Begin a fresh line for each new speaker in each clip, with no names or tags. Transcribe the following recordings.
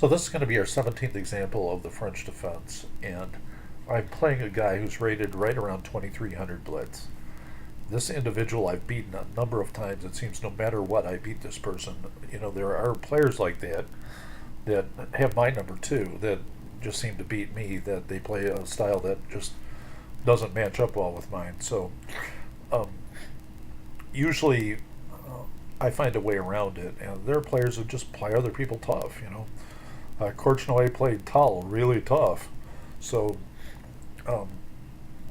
So this is going to be our 17th example of the French defense, and I'm playing a guy who's rated right around 2300 blitz. This individual I've beaten a number of times. It seems no matter what, I beat this person. You know, there are players like that that have my number too that just seem to beat me, that they play a style that just doesn't match up well with mine. So um, usually I find a way around it, and there are players who just play other people tough, you know. Korchnoi played Tal really tough, so um,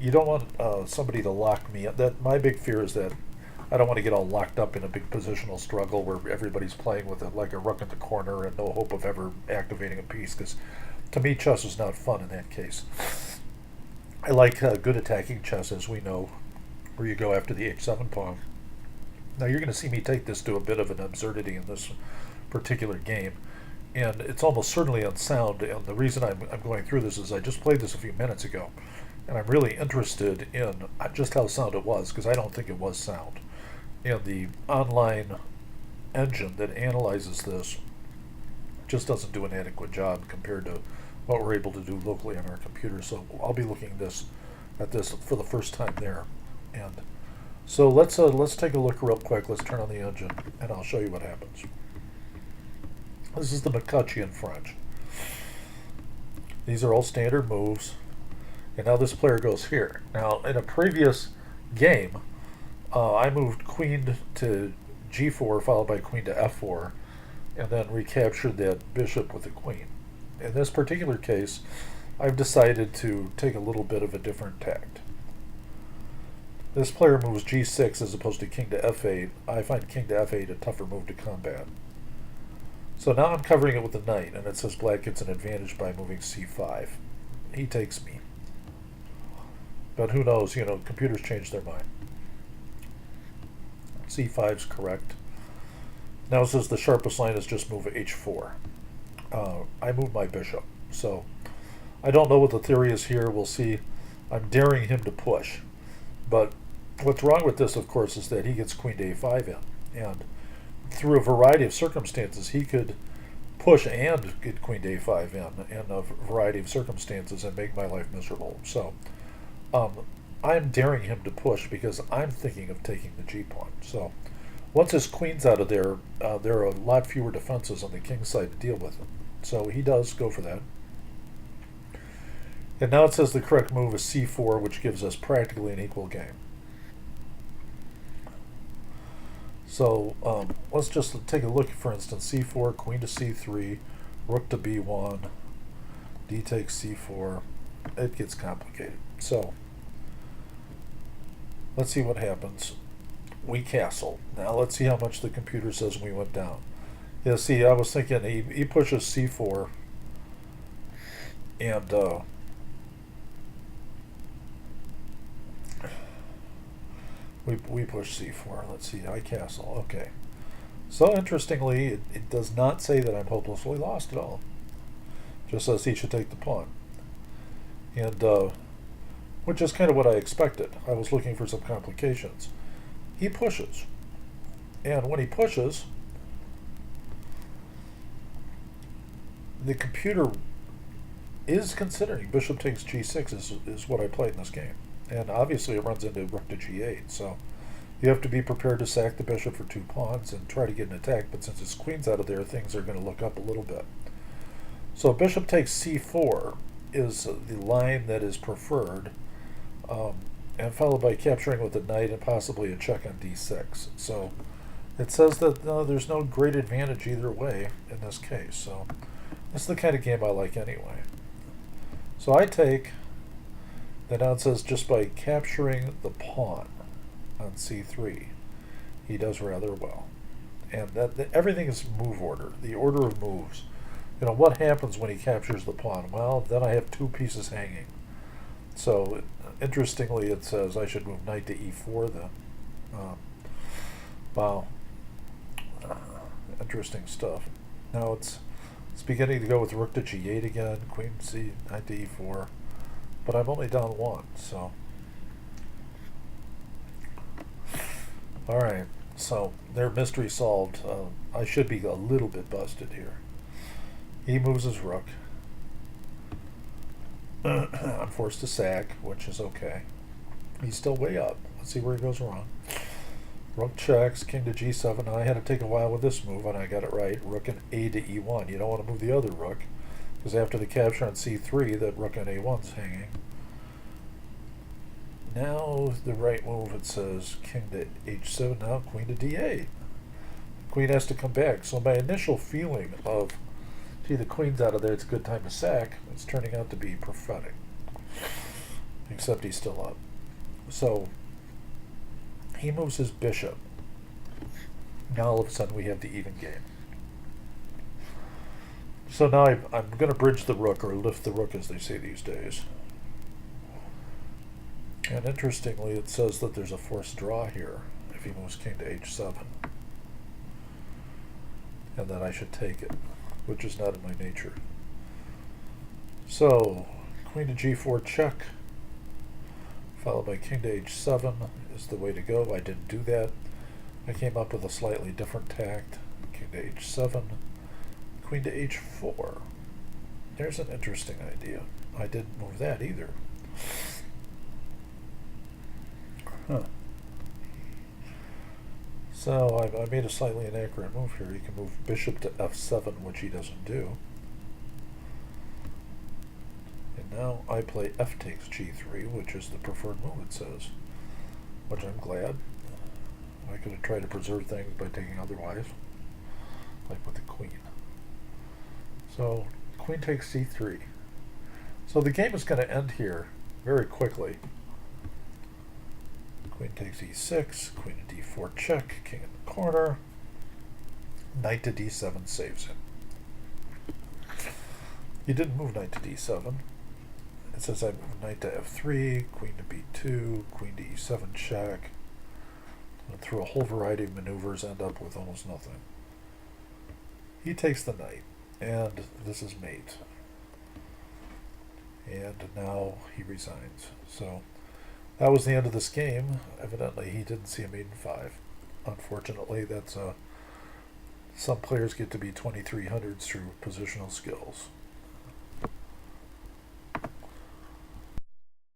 you don't want somebody to lock me up. That my big fear is that I don't want to get all locked up in a big positional struggle where everybody's playing with it like a rook in the corner and no hope of ever activating a piece. Because to me, chess is not fun in that case. I like good attacking chess, as we know, where you go after the h7 pawn. Now you're going to see me take this to a bit of an absurdity in this particular game, and it's almost certainly unsound. And the reason I'm going through this is I just played this a few minutes ago, and I'm really interested in just how sound it was, because I don't think it was sound. And the online engine that analyzes this just doesn't do an adequate job compared to what we're able to do locally on our computer. So I'll be looking at this for the first time there. And so let's take a look real quick. Let's turn on the engine, and I'll show you what happens. This is the mathematician French. These are all standard moves. And now this player goes here. Now, in a previous game, I moved queen to g4, followed by queen to f4, and then recaptured that bishop with the queen. In this particular case, I've decided to take a little bit of a different tact. This player moves g6 as opposed to king to f8. I find king to f8 a tougher move to combat. So now I'm covering it with the knight, and it says black gets an advantage by moving c5. He takes me. But who knows, you know, computers change their mind. c5 is correct. Now it says the sharpest line is just move h4. I move my bishop. So I don't know what the theory is here. We'll see. I'm daring him to push. But what's wrong with this, of course, is that he gets queen to a5 in. And through a variety of circumstances, he could push and get queen to a5 in a variety of circumstances and make my life miserable. So I'm daring him to push because I'm thinking of taking the g-pawn. So once his queen's out of there, there are a lot fewer defenses on the king's side to deal with him. So he does go for that. And now it says the correct move is c4, which gives us practically an equal game. So let's just take a look. For instance, c4, queen to c3, rook to b1, d takes c4. It gets complicated. So let's see what happens. We castle. Now let's see how much the computer says we went down. Yeah, see, I was thinking he pushes c4, and we push c4. Let's see, I castle. Okay. So interestingly, it does not say that I'm hopelessly lost at all. Just says he should take the pawn. And which is kind of what I expected. I was looking for some complications. He pushes. And when he pushes, the computer is considering bishop takes g6 is what I played in this game. And obviously it runs into rook to g8. So you have to be prepared to sack the bishop for 2 pawns and try to get an attack. But since his queen's out of there, things are going to look up a little bit. So bishop takes c4 is the line that is preferred, and followed by capturing with the knight and possibly a check on d6. So it says that there's no great advantage either way in this case. So that's the kind of game I like anyway. So I take, then now it says just by capturing the pawn on c3, he does rather well. And everything is move order, the order of moves. You know, what happens when he captures the pawn? Well, then I have 2 pieces hanging. So, interestingly, it says I should move knight to e4 then. Wow. Interesting stuff. Now it's beginning to go with rook to g8 again, queen c, knight to e4. But I'm only down 1, so. Alright, so their mystery solved. I should be a little bit busted here. He moves his rook. I'm forced to sack, which is okay. He's still way up. Let's see where he goes wrong. Rook checks, king to g7. Now I had to take a while with this move, and I got it right. Rook and a to e1. You don't want to move the other rook, because after the capture on c3, that rook on a1's hanging. Now the right move, it says king to h7. Now queen to d8. Queen has to come back. So my initial feeling of, gee, the queen's out of there, it's a good time to sack, it's turning out to be prophetic. Except he's still up. So he moves his bishop. Now all of a sudden we have the even game. So now I'm going to bridge the rook, or lift the rook as they say these days. And interestingly, it says that there's a forced draw here if he moves king to h7. And that I should take it, which is not in my nature. So, queen to g4 check, followed by king to h7 is the way to go. I didn't do that. I came up with a slightly different tact. King to h7, queen to h4. There's an interesting idea. I didn't move that either. Huh. So I made a slightly inaccurate move here. You can move bishop to f7, which he doesn't do. And now I play f takes g3, which is the preferred move, it says. Which I'm glad. I could have tried to preserve things by taking otherwise, like with the queen. So queen takes c3. So the game is going to end here very quickly. Queen takes e6, queen to d4 check, king in the corner, knight to d7 saves him. He didn't move knight to d7. It says I move knight to f3, queen to b2, queen to e7 check. And through a whole variety of maneuvers, end up with almost nothing. He takes the knight, and this is mate. And now he resigns. So that was the end of this game. Evidently, he didn't see a mate in 5. Unfortunately, that's some players get to be 2300s through positional skills.